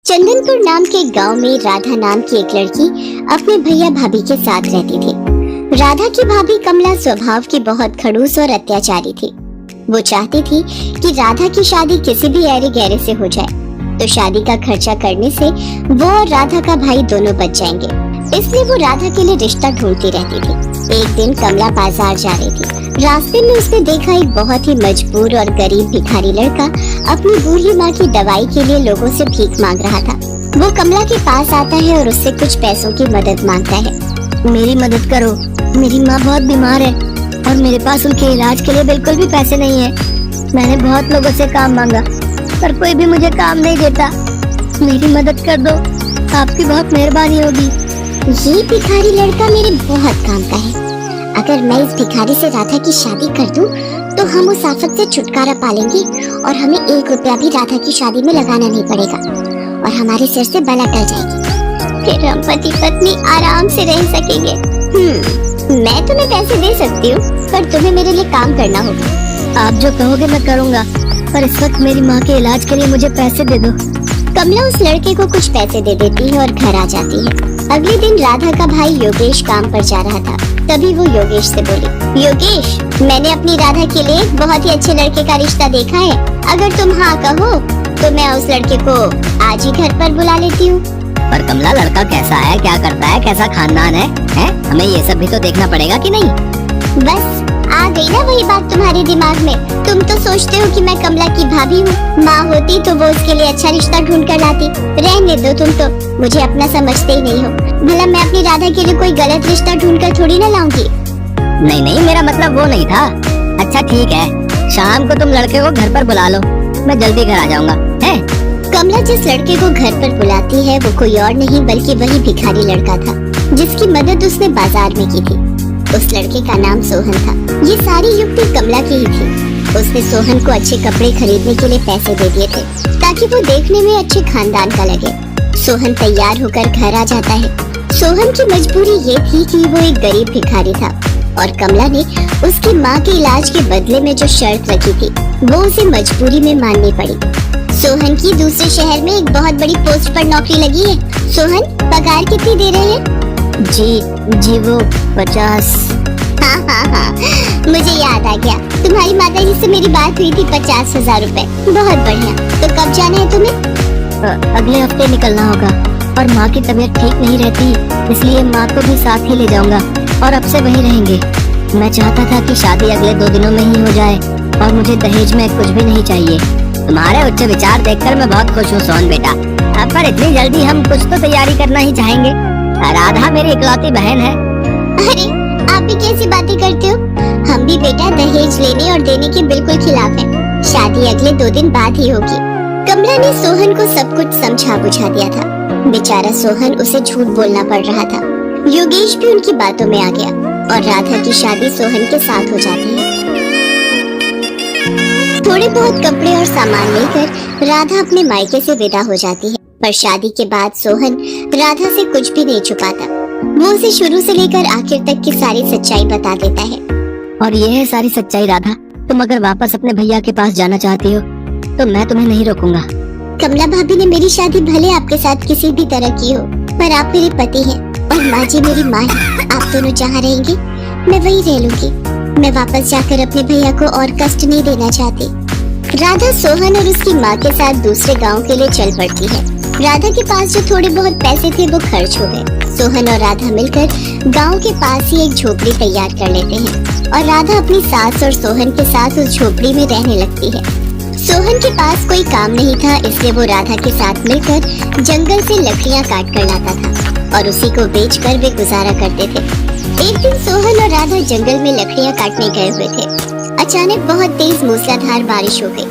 चंदनपुर नाम के गांव में राधा नाम की एक लड़की अपने भैया भाभी के साथ रहती थी। राधा की भाभी कमला स्वभाव की बहुत खड़ूस और अत्याचारी थी। वो चाहती थी कि राधा की शादी किसी भी ऐरे गहरे से हो जाए, तो शादी का खर्चा करने से वो और राधा का भाई दोनों बच जाएंगे। इसलिए वो राधा के लिए रिश्ता ढूंढती रहती थी। एक दिन कमला बाजार जा रही थी। रास्ते में उसने देखा एक बहुत ही मजबूर और गरीब भिखारी लड़का अपनी बूढ़ी माँ की दवाई के लिए लोगों से भीख मांग रहा था। वो कमला के पास आता है और उससे कुछ पैसों की मदद मांगता है। मेरी मदद करो, मेरी माँ बहुत बीमार है और मेरे पास उनके इलाज के लिए बिल्कुल भी पैसे नहीं है। मैंने बहुत लोगों से काम मांगा पर कोई भी मुझे काम नहीं देता। मेरी मदद कर दो, आपकी बहुत मेहरबानी होगी। ये भिखारी लड़का मेरे बहुत काम का है। अगर मैं इस भिखारी से राधा की शादी कर दूं, तो हम उस आफत से छुटकारा पालेंगे और हमें 1 रुपया भी राधा की शादी में लगाना नहीं पड़ेगा और हमारे सिर से बला टल जाएगी। फिर हम पति पत्नी आराम से रह सकेंगे। मैं तुम्हें पैसे दे सकती हूँ, पर तुम्हें मेरे लिए काम करना होगा। आप जो कहोगे मैं करूँगा, पर इस वक्त मेरी माँ के इलाज के लिए मुझे पैसे दे दो। कमला उस लड़के को कुछ पैसे दे देती है और घर आ जाती है। अगले दिन राधा का भाई योगेश काम पर जा रहा था। तभी वो योगेश से बोली, योगेश, मैंने अपनी राधा के लिए एक बहुत ही अच्छे लड़के का रिश्ता देखा है। अगर तुम हाँ कहो तो मैं उस लड़के को आज ही घर पर बुला लेती हूँ। पर कमला, लड़का कैसा है, क्या करता है, कैसा खानदान है? हमें ये सब भी तो देखना पड़ेगा कि नहीं? बस आ गई ना वही बात तुम्हारे दिमाग में। तुम तो सोचते हो कि मैं कमला की भाभी हूँ। माँ होती तो वो उसके लिए अच्छा रिश्ता ढूंढ कर लाती। रहने दो, तुम तो मुझे अपना समझते ही नहीं हो। भला मैं अपनी राधा के लिए कोई गलत रिश्ता ढूंढ कर थोड़ी ना लाऊंगी। नहीं नहीं, मेरा मतलब वो नहीं था। अच्छा ठीक है, शाम को तुम लड़के को घर पर बुला लो, मैं जल्दी घर आ जाऊंगा। है? कमला जिस लड़के को घर पर बुलाती है वो कोई और नहीं बल्कि वही भिखारी लड़का था, जिसकी मदद उसने बाजार में की थी। उस लड़के का नाम सोहन था। ये सारी युक्ति कमला की ही थी। उसने सोहन को अच्छे कपड़े खरीदने के लिए पैसे दे दिए थे, ताकि वो देखने में अच्छे खानदान का लगे। सोहन तैयार होकर घर आ जाता है। सोहन की मजबूरी ये थी कि वो एक गरीब भिखारी था और कमला ने उसकी माँ के इलाज के बदले में जो शर्त रखी थी वो उसे मजबूरी में माननी पड़ी। सोहन की दूसरे शहर में एक बहुत बड़ी पोस्ट पर नौकरी लगी है। सोहन, पगार कितनी दे रहे हैं? जी वो 50। हाँ, मुझे याद आ गया। तुम्हारी माताजी से मेरी बात हुई थी 50,000 रुपए। बहुत बढ़िया। तो कब जाना है तुम्हें? अगले हफ्ते निकलना होगा और माँ की तबीयत ठीक नहीं रहती, इसलिए माँ को भी साथ ही ले जाऊंगा और अब से वहीं रहेंगे। मैं चाहता था कि शादी अगले 2 दिनों में ही हो जाए और मुझे दहेज में कुछ भी नहीं चाहिए। तुम्हारे उच्च विचार देखकर मैं बहुत खुश हूँ सोहन बेटा, पर इतनी जल्दी हम कुछ तो तैयारी करना ही चाहेंगे। राधा मेरी इकलौती बहन है। अरे, आप भी कैसी बातें करते हो? हम भी बेटा दहेज लेने और देने के बिल्कुल खिलाफ हैं। शादी अगले 2 दिन बाद ही होगी। कमला ने सोहन को सब कुछ समझा बुझा दिया था। बेचारा सोहन, उसे झूठ बोलना पड़ रहा था। योगेश भी उनकी बातों में आ गया और राधा की शादी सोहन के साथ हो जाती है। थोड़े बहुत कपड़े और सामान लेकर राधा अपने मायके से विदा हो जाती है। पर शादी के बाद सोहन राधा से कुछ भी नहीं छुपाता। वो उसे शुरू से लेकर आखिर तक की सारी सच्चाई बता देता है। और ये है सारी सच्चाई राधा। तुम अगर वापस अपने भैया के पास जाना चाहती हो तो मैं तुम्हें नहीं रोकूंगा। कमला भाभी ने मेरी शादी भले आपके साथ किसी भी तरह की हो, पर आप मेरे पति हैं और माँ जी मेरी माँ है। आप दोनों जहाँ रहेंगे मैं वहीं रह लूंगी। मैं वापस जाकर अपने भैया को और कष्ट नहीं देना चाहती। राधा सोहन और उसकी माँ के साथ दूसरे गाँव के लिए चल पड़ती है। राधा के पास जो थोड़े बहुत पैसे थे वो खर्च हो गए। सोहन और राधा मिलकर गांव के पास ही एक झोपड़ी तैयार कर लेते हैं और राधा अपनी सास और सोहन के साथ उस झोपड़ी में रहने लगती है। सोहन के पास कोई काम नहीं था, इसलिए वो राधा के साथ मिलकर जंगल से लकड़ियां काट कर लाता था और उसी को बेचकर वे गुजारा करते थे। एक दिन सोहन और राधा जंगल में लकड़ियां काटने गए हुए थे। अचानक बहुत तेज मूसलाधार बारिश हो गई।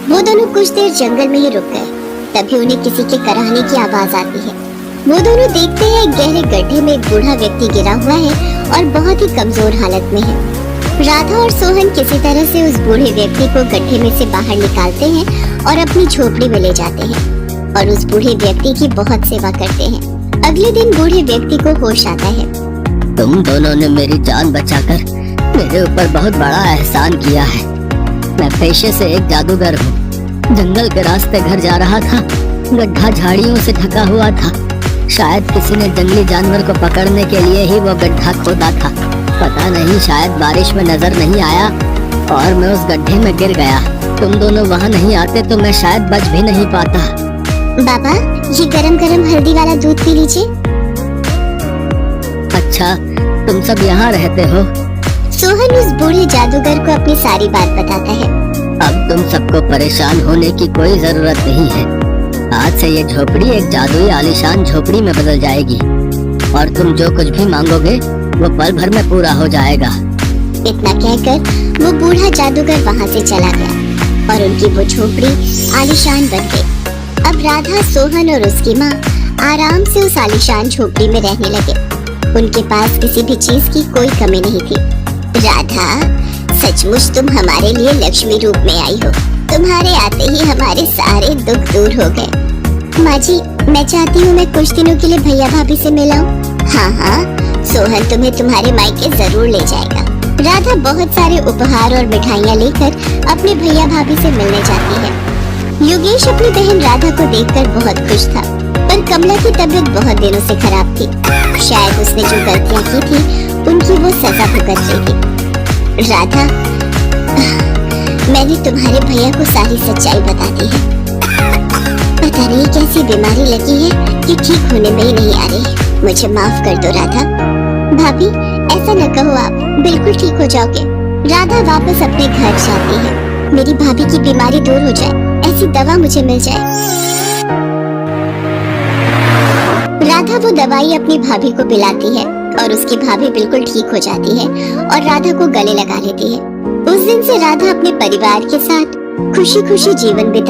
वो दोनों कुछ देर जंगल में ही रुक गए। तभी उन्हें किसी के कराहने की आवाज आती है। वो दोनों देखते हैं गहरे गड्ढे में एक बूढ़ा व्यक्ति गिरा हुआ है और बहुत ही कमजोर हालत में है। राधा और सोहन किसी तरह से उस बूढ़े व्यक्ति को गड्ढे में से बाहर निकालते हैं और अपनी झोपड़ी में ले जाते हैं और उस बूढ़े व्यक्ति की बहुत सेवा करते हैं। अगले दिन बूढ़े व्यक्ति को होश आता है। तुम दोनों ने मेरी जान बचाकर मेरे ऊपर बहुत बड़ा एहसान किया है। मैं पेशे से एक जादूगर हूँ। जंगल के रास्ते घर जा रहा था गड्ढा झाड़ियों से ढका हुआ था। शायद किसी ने जंगली जानवर को पकड़ने के लिए ही वो गड्ढा खोदा था। पता नहीं, शायद बारिश में नजर नहीं आया और मैं उस गड्ढे में गिर गया। तुम दोनों वहाँ नहीं आते तो मैं शायद बच भी नहीं पाता। बाबा, ये गरम गरम हल्दी वाला दूध पी लीजिए। अच्छा, तुम सब यहाँ रहते हो? सोहन उस बूढ़े जादूगर को अपनी सारी बात बताता है। अब तुम सबको परेशान होने की कोई जरूरत नहीं है। आज से ये झोपड़ी एक जादुई आलीशान झोपड़ी में बदल जाएगी और तुम जो कुछ भी मांगोगे वो पल भर में पूरा हो जाएगा। इतना कहकर वो बूढ़ा जादूगर वहाँ से चला गया और उनकी वो झोपड़ी आलीशान बन गई। अब राधा, सोहन और उसकी माँ आराम से उस आलीशान झोपड़ी में रहने लगे। उनके पास किसी भी चीज की कोई कमी नहीं थी। राधा, सचमुच तुम हमारे लिए लक्ष्मी रूप में आई हो। तुम्हारे आते ही हमारे सारे दुख दूर हो गए। माँ जी, मैं चाहती हूँ मैं कुछ दिनों के लिए भैया भाभी से मिलाऊं। हाँ हाँ, सोहन तुम्हें तुम्हारे मायके जरूर ले जाएगा। राधा बहुत सारे उपहार और मिठाइयाँ लेकर अपने भैया भाभी से मिलने जाती है। योगेश अपनी बहन राधा को देखकर बहुत खुश था, पर कमला की तबीयत बहुत दिनों से खराब थी। शायद उसने जो गलतियाँ की थी उनकी वो सजा भुगत रही थी। राधा, मैंने तुम्हारे भैया को सारी सच्चाई बता दी है। पता नहीं कैसी बीमारी लगी है कि ठीक होने में ही नहीं आ रही। मुझे माफ कर दो राधा। भाभी, ऐसा न कहो, आप बिल्कुल ठीक हो जाओगे। राधा वापस अपने घर जाती है। मेरी भाभी की बीमारी दूर हो जाए, ऐसी दवा मुझे मिल जाए। राधा वो दवाई अपनी भाभी को पिलाती है और उसकी भाभी बिल्कुल ठीक हो जाती है और राधा को गले लगा लेती है। उस दिन से राधा अपने परिवार के साथ खुशी खुशी जीवन बिता